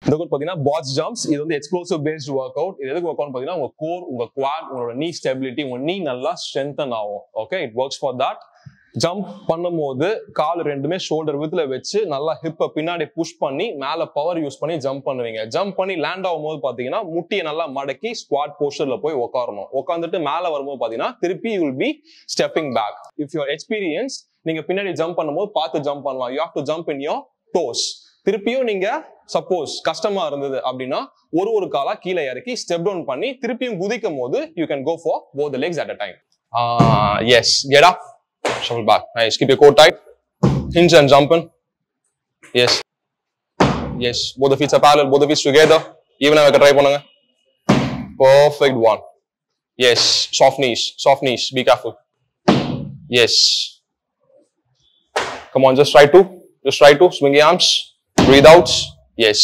இந்த கோட் பாத்தீங்கன்னா batch jumps. இது வந்து எக்ஸ்ப்ளோசிவ் பேஸ்ட் ஒர்க் அவுட். இது எதுக்கு ஒர்க் அவுட் பாத்தீங்கன்னா உங்க கோர், உங்க குவாட், உங்களோட நீ ஸ்டெபிலிட்டி, உங்க நீ நல்லா ஸ்ட்ரென்தன் ஆகும். Okay, it works for that. Jump பண்ணும்போது கால் ரெண்டுமே ஷோல்டர் வித்ல வச்சு நல்லா ஹிப்பை பின்னாடி புஷ் பண்ணி மேல பவர் யூஸ் பண்ணி ஜம்ப் பண்ணுவீங்க. ஜம்ப் பண்ணி லேண்ட் ஆகும்போது பாத்தீங்கன்னா முட்டியை நல்லா மடக்கி ஸ்குவாட் போஸ்டர்ல போய் உட்காரணும். உட்காந்துட்டு மேல வரும்போது பாத்தீங்கன்னா திருப்பி you will be stepping back. If your experience, நீங்க பின்னாடி ஜம்ப் பண்ணும்போது பார்த்து ஜம்ப் பண்ணலாம். You have to jump in your toes. திருப்பியும் நீங்க சப்போஸ் கஷ்டமா இருந்தது அப்படின்னா ஒரு காலா கீழே இறக்கி ஸ்டெப் டவுன் பண்ணி திருப்பியும் குதிக்கும் போது you can go for both the legs at a time. Yes, get up, shuffle back. Nice, keep your core tight, hinge and jump in. Yes, yes, both the feet are parallel, both the feet together. Even I can try பண்ணுங்க. Perfect one. Yes, soft knees, be careful. Yes, come on, just try to swing your arms, breathe out. Yes.